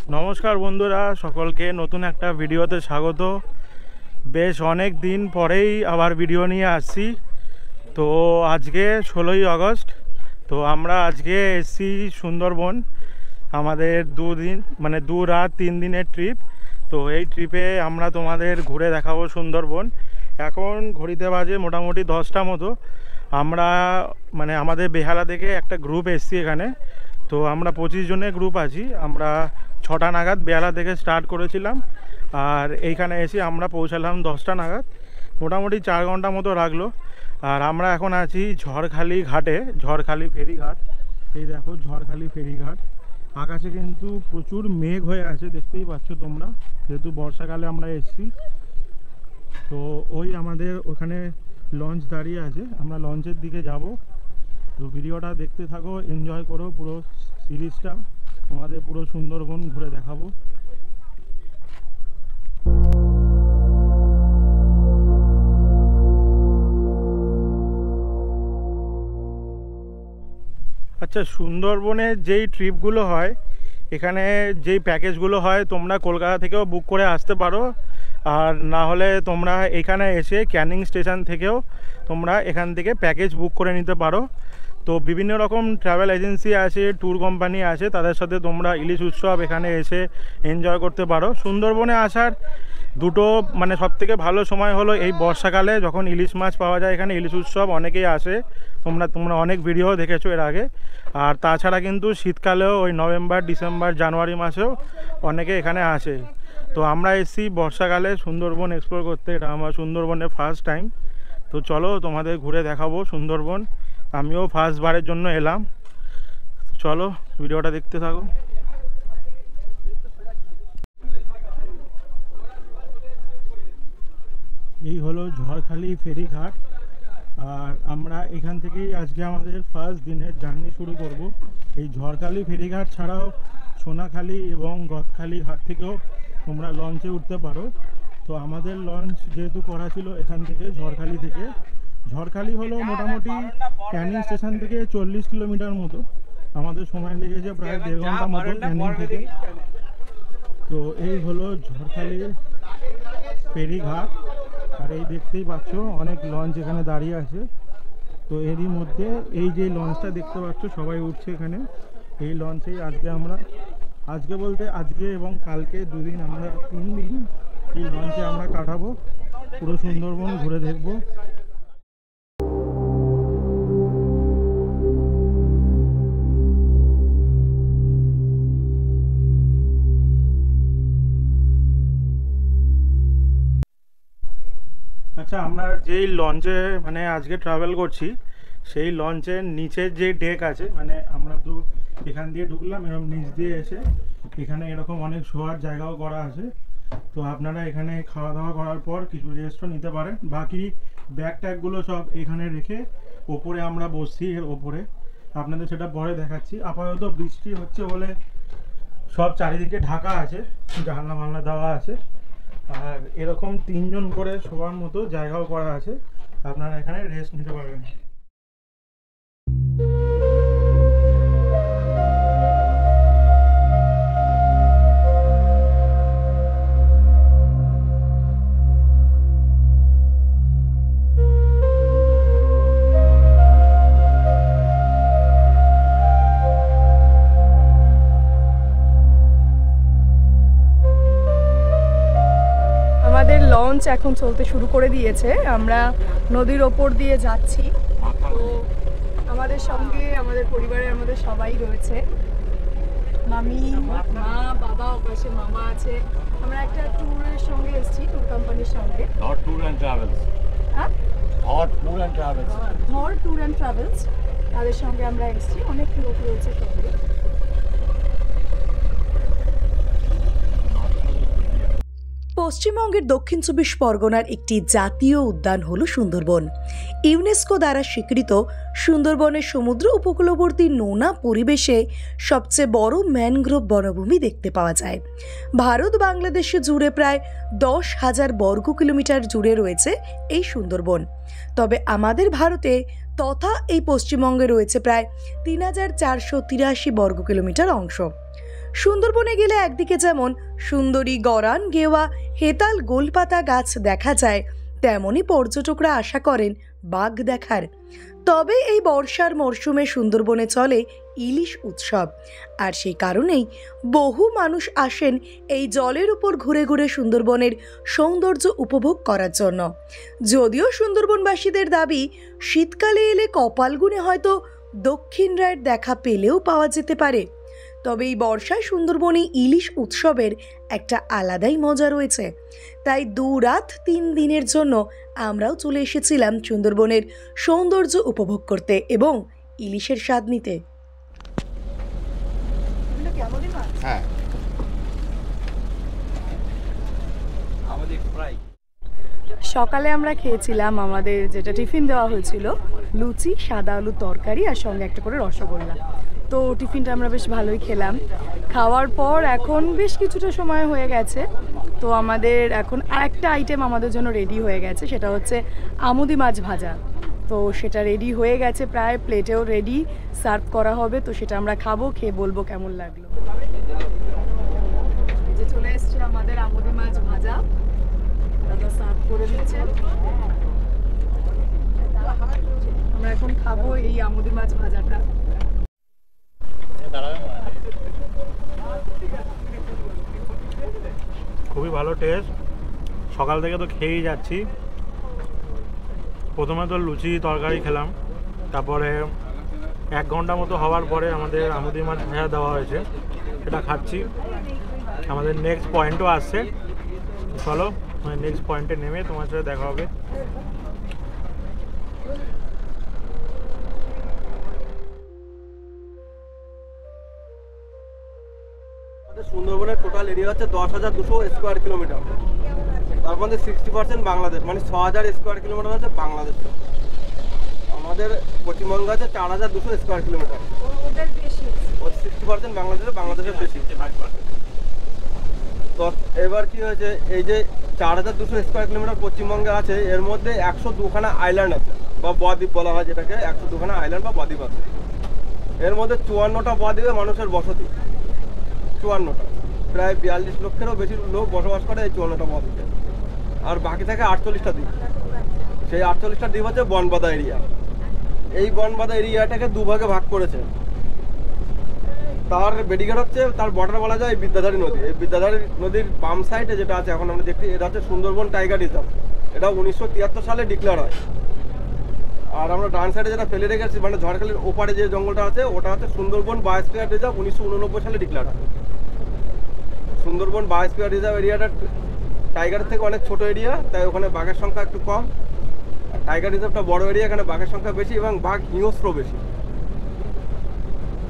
নমস্কার বন্ধুরা, সকলকে নতুন একটা ভিডিওতে স্বাগত। বেশ অনেক দিন পরেই আবার ভিডিও নিয়ে আসছি। তো আজকে 16ই আগস্ট। তো আমরা আজকে এসছি সুন্দরবন। আমাদের দুদিন মানে 2 রাত 3 দিনের ট্রিপ। তো এই ট্রিপে আমরা তোমাদের ঘুরে দেখাবো সুন্দরবন। এখন ঘড়িতে বাজে মোটামুটি 10টা মতো। আমরা মানে আমাদের বেহালা থেকে একটা গ্রুপ এসছি এখানে। তো আমরা 25 জনের গ্রুপ আছি। আমরা 6টা নাগাদ বেহালা থেকে স্টার্ট করেছিলাম, আর এইখানে এসে আমরা পৌঁছালাম 10টা নাগাদ। মোটামুটি 4 ঘন্টা মতো লাগলো। আর আমরা এখন আছি ঝড়খালি ঘাটে, ঝড়খালি ফেরিঘাট। এই দেখো ঝড়খালি ফেরিঘাট। আকাশে কিন্তু প্রচুর মেঘ হয়ে আছে, দেখতেই পাচ্ছ তোমরা, যেহেতু বর্ষাকালে আমরা এসেছি। তো ওই আমাদের ওখানে লঞ্চ দাঁড়িয়ে আছে, আমরা লঞ্চের দিকে যাব। তো ভিডিওটা দেখতে থাকো, এনজয় করো পুরো সিরিজটা। তোমাদের পুরো সুন্দরবন ঘুরে দেখাবো। আচ্ছা, সুন্দরবনে যেই ট্রিপগুলো হয়, এখানে যেই প্যাকেজগুলো হয়, তোমরা কলকাতা থেকেও বুক করে আসতে পারো। আর না হলে তোমরা এখানে এসে ক্যানিং স্টেশন থেকেও তোমরা এখান থেকে প্যাকেজ বুক করে নিতে পারো। তো বিভিন্ন রকম ট্রাভেল এজেন্সি আছে, ট্যুর কোম্পানি আছে, তাদের সাথে তোমরা ইলিশ উৎসব এখানে এসে এনজয় করতে পারো। সুন্দরবনে আসার দুটো মানে সবথেকে ভালো সময় হলো এই বর্ষাকালে, যখন ইলিশ মাছ পাওয়া যায়। এখানে ইলিশ উৎসব অনেকেই আসে, তোমরা অনেক ভিডিও দেখেছো এর আগে। আর তাছাড়া কিন্তু শীতকালেও ওই নভেম্বর, ডিসেম্বর, জানুয়ারি মাসেও অনেকে এখানে আসে। তো আমরা এসেছি বর্ষাকালে সুন্দরবন এক্সপ্লোর করতে। এটা আমার সুন্দরবনের ফার্স্ট টাইম। তো চলো তোমাদের ঘুরে দেখাবো সুন্দরবন। আমিও ফার্স্টবারের জন্য এলাম। চলো ভিডিওটা দেখতে থাকো। এই হলো ঝড়খালি ফেরিঘাট। আর আমরা এখান থেকেই আজকে আমাদের ফার্স্ট দিনের জার্নি শুরু করব। এই ঝড়খালি ফেরিঘাট ছাড়াও সোনাখালি এবং গদখালি ঘাট থেকেও তোমরা লঞ্চে উঠতে পারো। তো আমাদের লঞ্চ যেহেতু করা ছিল এখান থেকে ঝড়খালি থেকে। ঝড়খালি হলো মোটামুটি ক্যানিং স্টেশন থেকে 40 কিলোমিটার মতো। আমাদের সময় লেগেছে প্রায় 1.5 ঘন্টা মতো ক্যানিং থেকে। তো এই হলো ঝড়খালি ফেরিঘাট। আর এই দেখতেই পাচ্ছ অনেক লঞ্চ এখানে দাঁড়িয়ে আছে। তো এরই মধ্যে এই যে লঞ্চটা দেখতে পাচ্ছ সবাই উঠছে এখানে, এই লঞ্চেই আজকে বলতে আজকে এবং কালকে দুদিন, আমরা 3 দিন এই লঞ্চে আমরা কাটাবো। পুরো সুন্দরবন ঘুরে দেখবো। আচ্ছা, আমরা যেই লঞ্চে মানে আজকে ট্রাভেল করছি, সেই লঞ্চের নিচের যে ডেক আছে, মানে আমরা তো এখান দিয়ে ঢুকলাম, এরকম নিচ দিয়ে এসে এখানে এরকম অনেক শোয়ার জায়গাও করা আছে। তো আপনারা এখানে খাওয়া দাওয়া করার পর কিছু রেস্টও নিতে পারেন। বাকি ব্যাগ ট্যাগগুলো সব এখানে রেখে ওপরে আমরা বসছি, এর ওপরে আপনাদের সেটা পরে দেখাচ্ছি। আপাতত বৃষ্টি হচ্ছে বলে সব চারিদিকে ঢাকা আছে, জানলা মানলা দেওয়া আছে। আর এরকম 3 জন করে শোয়ার মতো জায়গাও করা আছে, আপনারা এখানে রেস্ট নিতে পারবেন। আমাদের লঞ্চ এখন চলতে শুরু করে দিয়েছে। আমরা নদীর ওপর দিয়ে যাচ্ছি। তো আমাদের সঙ্গে আমাদের পরিবারে আমাদের সবাই রয়েছে, মামি, মা, বাবা, পাশে মামা আছে। আমরা একটা ট্যুরের সঙ্গে এসেছি, ট্যুর কোম্পানির সঙ্গে। Not tour and travels. হ্যাঁ, Hot tour and travels. ধর ট্যুর অ্যান্ড ট্রাভেলস, তাদের সঙ্গে আমরা এসেছি। অনেক লোক রয়েছে সঙ্গে। পশ্চিমবঙ্গের দক্ষিণ 24 পরগনার একটি জাতীয় উদ্যান হল সুন্দরবন। ইউনেস্কো দ্বারা স্বীকৃত সুন্দরবনের সমুদ্র উপকূলবর্তী নোনা পরিবেশে সবচেয়ে বড় ম্যানগ্রোভ বনভূমি দেখতে পাওয়া যায়। ভারত বাংলাদেশে জুড়ে প্রায় 10,000 বর্গ কিলোমিটার জুড়ে রয়েছে এই সুন্দরবন। তবে আমাদের ভারতে তথা এই পশ্চিমবঙ্গে রয়েছে প্রায় 3,483 বর্গ কিলোমিটার অংশ। সুন্দরবনে গেলে একদিকে যেমন সুন্দরী গরান, গেওয়া, হেতাল, গোলপাতা গাছ দেখা যায়, তেমনই পর্যটকরা আশা করেন বাঘ দেখার। তবে এই বর্ষার মরশুমে সুন্দরবনে চলে ইলিশ উৎসব, আর সেই কারণেই বহু মানুষ আসেন এই জলের উপর ঘুরে ঘুরে সুন্দরবনের সৌন্দর্য উপভোগ করার জন্য। যদিও সুন্দরবনবাসীদের দাবি, শীতকালে এলে কপাল গুণে হয়তো দক্ষিণ রায়ের দেখা পেলেও পাওয়া যেতে পারে। তবে এই বর্ষায় সুন্দরবনে ইলিশ উৎসবের একটা আলাদাই মজা রয়েছে। তাই 2 রাত 3 দিনের জন্য আমরাও চলে এসেছিলাম সুন্দরবনের সৌন্দর্য উপভোগ করতে এবং ইলিশের স্বাদ নিতে। হ্যাঁ আমাদের ফ্রাই। সকালে আমরা খেয়েছিলাম, আমাদের যেটা টিফিন দেওয়া হয়েছিল, লুচি, সাদা আলুর তরকারি আর সঙ্গে একটা করে রসগোল্লা। তো টিফিনটা আমরা বেশ ভালোই খেলাম। খাওয়ার পর এখন বেশ কিছুটা সময় হয়ে গেছে, তো আমাদের এখন আরেকটা আইটেম আমাদের জন্য রেডি হয়ে গেছে, সেটা হচ্ছে আমুদি মাছ ভাজা। তো সেটা রেডি হয়ে গেছে, প্রায় প্লেটেও রেডি, সার্ভ করা হবে। তো সেটা আমরা খাবো, খেয়ে বলবো কেমন লাগলো। এই যে চলে এসছে আমাদের আমুদি মাছ ভাজা, দাদা সার্ভ করে দিচ্ছেন। আমরা এখন খাবো এই আমুদি মাছ ভাজাটা। খুবই ভালো টেস্ট, সকাল থেকে তো খেয়েই যাচ্ছি। প্রথমে তো লুচি তরকারি খেলাম, তারপরে 1 ঘন্টা মতো হওয়ার পরে আমাদের আমুদি মাছ ভাজা দেওয়া হয়েছে, সেটা খাচ্ছি। আমাদের নেক্সট পয়েন্টও আসছে, চলো নেক্সট পয়েন্টে নেমে তোমার সাথে দেখা হবে। সুন্দরবনের টোটাল এরিয়া হচ্ছে 10,200 স্কোয়ার কিলোমিটার। তার মধ্যে 60% বাংলাদেশ, মানে 6,000 স্কোয়ার কিলোমিটার হচ্ছে বাংলাদেশ। আমাদের পশ্চিমবঙ্গ আছে 4,200 স্কোয়ার কিলোমিটার। 60% বাংলাদেশের বেশি। তো এবার কি হয়েছে, এই যে 4,200 স্কোয়ার কিলোমিটার পশ্চিমবঙ্গে আছে, এর মধ্যে 102খানা আইল্যান্ড আছে বা বদ্বীপ বলা হয় যেটাকে। 102খানা আইল্যান্ড বা বদ্বীপ আছে। এর মধ্যে 54টা বদ্বীপে মানুষের বসতি। 54টা, প্রায় 42 লক্ষেরও বেশি লোক বসবাস করে এই 54টা বদ্বীপে। আর বাকি থাকে 48টা দ্বীপ। সেই 48টা দ্বীপ হচ্ছে বনবাদা এরিয়া। এই বনবাদা এরিয়াটাকে 2 ভাগে ভাগ করেছে। তার বেডিঘাট হচ্ছে, তার বর্ডার বলা যায় বিদ্যাধরী নদী। এই বিদ্যাধরী নদীর বাম সাইডে যেটা আছে এখন আমরা দেখছি, এটা হচ্ছে সুন্দরবন টাইগার রিজার্ভ। এটা 1973 সালে ডিক্লেয়ার হয়। আর আমরা ডান সাইডে যেটা ফেলে রেখেছি, মানে ঝড়খালির ওপারে যে জঙ্গলটা আছে, ওটা হচ্ছে সুন্দরবন বায়োস্ফিয়ার রিজার্ভ। 1989 সালে ডিক্লেয়ার হয়। সুন্দরবন বায়োস্ফিয়ার রিজার্ভ এরিয়াটা টাইগারের থেকে অনেক ছোট এরিয়া, তাই ওখানে বাঘের সংখ্যা একটু কম। আর টাইগার রিজার্ভটা বড় এরিয়া, এখানে বাঘের সংখ্যা বেশি এবং বাঘ হিংস্র বেশি।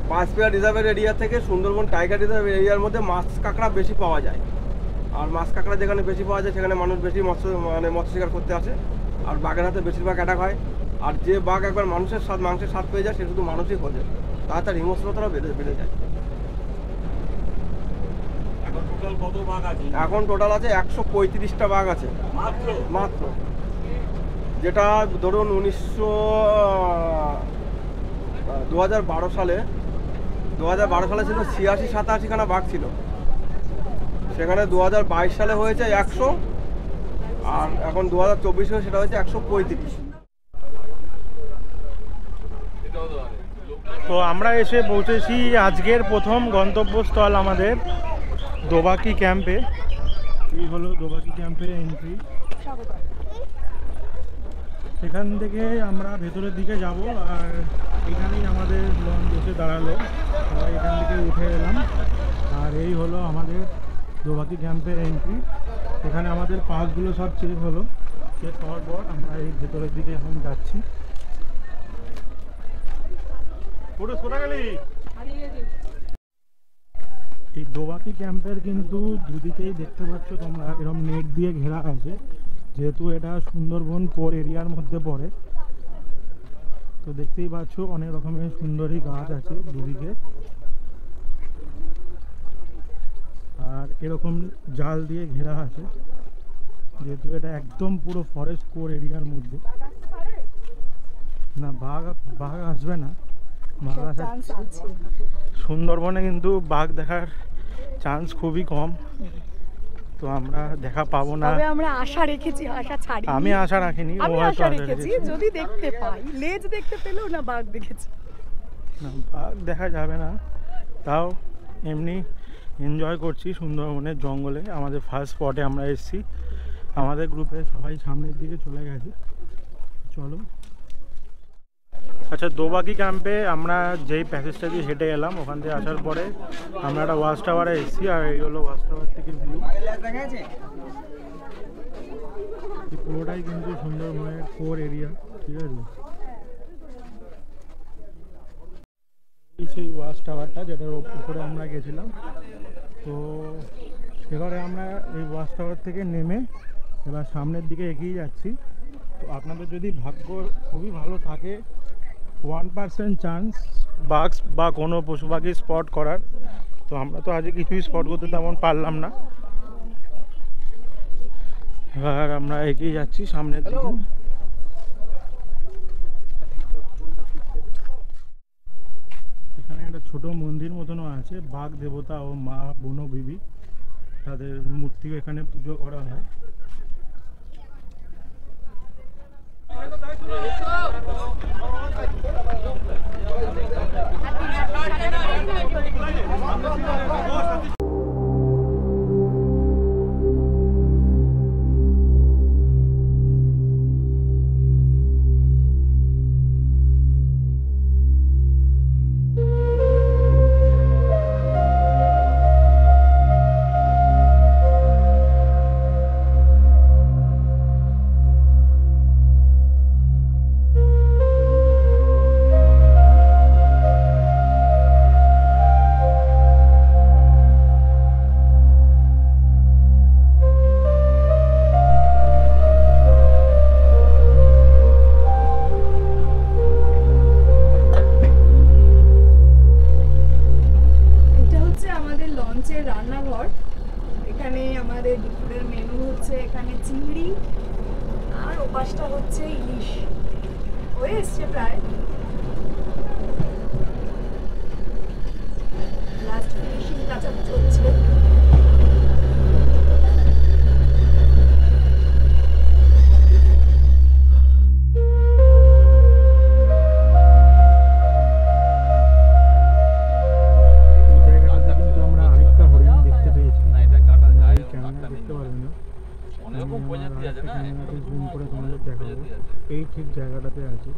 বায়োস্ফিয়ার রিজার্ভের এরিয়া থেকে সুন্দরবন টাইগার রিজার্ভ এরিয়ার মধ্যে মাছ কাঁকড়া বেশি পাওয়া যায়। আর মাছ কাঁকড়া যেখানে বেশি পাওয়া যায়, সেখানে মানুষ বেশি মৎস্য শিকার করতে আসে। আর বাঘের হাতে বেশিরভাগ অ্যাটাক হয়। আর যে বাঘ একবার মাংসের স্বাদ পেয়ে যায়, সে শুধু মানুষই খোঁজে, তার হিংস্রতাও বেড়ে যায়। এখন টোটাল আছে 135টা বাঘ আছে মাত্র। যেটা ধরুন 2012 সালে ছিল 86-87খানা বাঘ ছিল। সেখানে 2022 সালে হয়েছে 100, আর এখন 2024 সেটা হয়েছে 135। তো আমরা এসে পৌঁছেছি আজকের প্রথম গন্তব্যস্থল আমাদের দোবাকি ক্যাম্পে। এই হলো দোবাকি ক্যাম্পের এন্ট্রি। এখান থেকে আমরা ভেতরের দিকে যাব, আর এখানেই আমাদের লঞ্চ এসে দাঁড়ালো। আমরা এখান থেকে উঠে এলাম, আর এই হলো আমাদের দোবাকি ক্যাম্পের এন্ট্রি। এখানে আমাদের পাসগুলো সব চেক হলো, চেক হওয়ার পর আমরা এই ভেতরের দিকে এখন যাচ্ছি। এই দোবাকি ক্যাম্পের কিন্তু দুদিকেই দেখতে পাচ্ছ তোমরা এরকম নেট দিয়ে ঘেরা আছে, যেহেতু এটা সুন্দরবন কোর এরিয়ার মধ্যে পড়ে। তো দেখতেই পাচ্ছ অনেক রকমের সুন্দরী গাছ আছে দুদিকে, আর এরকম জাল দিয়ে ঘেরা আছে, যেহেতু এটা একদম পুরো ফরেস্ট কোর এরিয়ার মধ্যে। না, বাঘ আসবে না, বাঘ আসার সুন্দরবনে কিন্তু বাঘ দেখার চান্স খুবই কম, তো আমরা দেখা পাবো না। তবে আমরা আশা রেখেছি, আশা ছাড়ি। আমি আশা রাখিনি, ও আমি হয়তো আশা আশা রেখেছি রেখেছে। যদি দেখতে পাই। লেজ দেখতে পেলেও না বাঘ দেখেছি। না, বাঘ দেখা যাবে না, তাও এমনি এনজয় করছি সুন্দরবনের জঙ্গলে। আমাদের ফার্স্ট স্পটে আমরা এসেছি, আমাদের গ্রুপে সবাই সামনের দিকে চলে গেছে। চলো। আচ্ছা, দোবাকি ক্যাম্পে আমরা যেই প্যাসেজটা দিয়ে হেঁটে এলাম, ওখান থেকে আসার পরে আমরা একটা ওয়াচ টাওয়ারে এসেছি, আর এই হলো ওয়াচ টাওয়ার থেকে ভিউ। পুরোটাই কিন্তু সুন্দরবনের কোর এরিয়া, ঠিক আছে। এই সেই ওয়াচ টাওয়ারটা যেটার উপরে আমরা গেছিলাম। তো এবারে আমরা এই ওয়াচ টাওয়ার থেকে নেমে এবার সামনের দিকে এগিয়ে যাচ্ছি। তো আপনাদের যদি ভাগ্য খুবই ভালো থাকে, 1% চান্স বাঘ বা কোনো পশু পাখি স্পট করার। তো আমরা তো আজকে কিছুই স্পট করতে তেমন পারলাম না। এবার আমরা এগিয়ে যাচ্ছি সামনের দিকে। এখানে একটা ছোট মন্দির মতনও আছে, বাঘ দেবতা ও মা বনো বিবি, তাদের মূর্তিও এখানে পুজো করা হয়। রান্নাঘর। এখানে আমাদের দুপুরের মেনু হচ্ছে এখানে চিংড়ি, আর ওপাশটা হচ্ছে ইলিশ। হয়ে এসছে প্রায়, লাস্ট ফিনিশিং টাচআপ চলছে। এই ঠিক জায়গাটাতে আছে।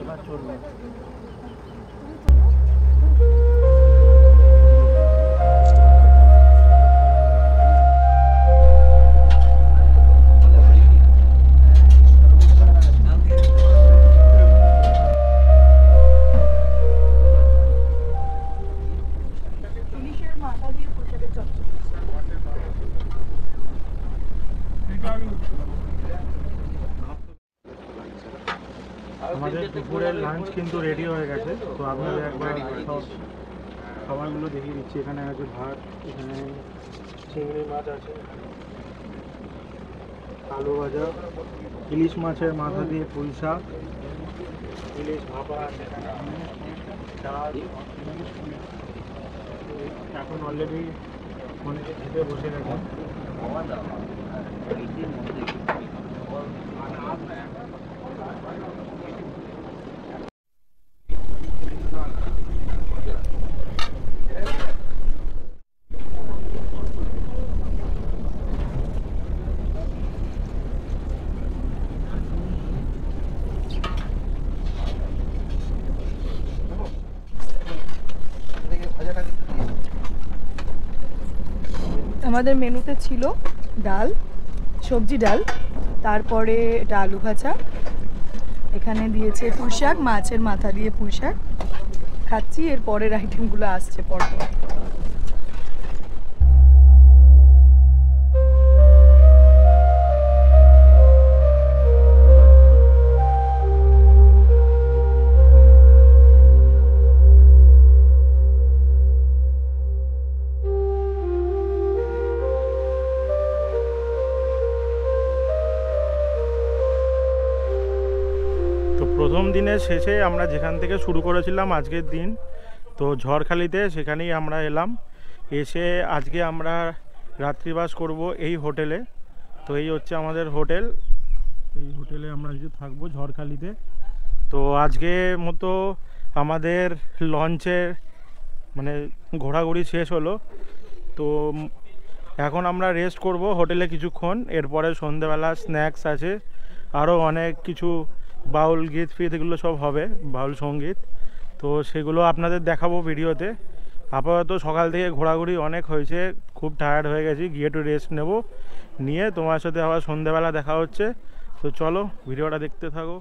এবার চলবে। আমাদের দুপুরের লাঞ্চ কিন্তু রেডি হয়ে গেছে। তো আপনাদের একবার সব খাবারগুলো দেখিয়ে দিচ্ছি। এখানে আছে ভাত, এখানে চিংড়ি মাছ আছে, আলু ভাজা, ইলিশ মাছের মাথা দিয়ে পুঁই শাক, ইলিশ ভাপা আছে, ডাল। এখন অলরেডি অনেকে খেতে বসে গেছে। আমাদের মেনুতে ছিল ডাল, সবজি ডাল, তারপরে এটা আলু ভাজা, এখানে দিয়েছে পুঁই শাক, মাছের মাথা দিয়ে পুঁই শাক। খাচ্ছি, এর পরের আইটেমগুলো আসছে পরপর। প্রথম দিনের শেষে আমরা যেখান থেকে শুরু করেছিলাম আজকের দিন, তো ঝড়খালিতে, সেখানেই আমরা এলাম। এসে আজকে আমরা রাত্রিবাস করব এই হোটেলে। তো এই হচ্ছে আমাদের হোটেল, এই হোটেলে আমরা কিছু থাকবো ঝড়খালিতে। তো আজকে মতো আমাদের লঞ্চের মানে ঘোরাঘুরি শেষ হলো। তো এখন আমরা রেস্ট করব হোটেলে কিছুক্ষণ, এরপরে সন্ধেবেলা স্ন্যাক্স আছে, আরও অনেক কিছু বাউল গীত ফিত এগুলো সব হবে, বাউল সঙ্গীত। তো সেগুলো আপনাদের দেখাবো ভিডিওতে। আপাতত সকাল থেকে ঘোরাঘুরি অনেক হয়েছে, খুব টায়ার্ড হয়ে গেছি, গিয়ে একটু রেস্ট নেব, নিয়ে তোমার সাথে আবার সন্ধেবেলা দেখা হচ্ছে। তো চলো ভিডিওটা দেখতে থাকো।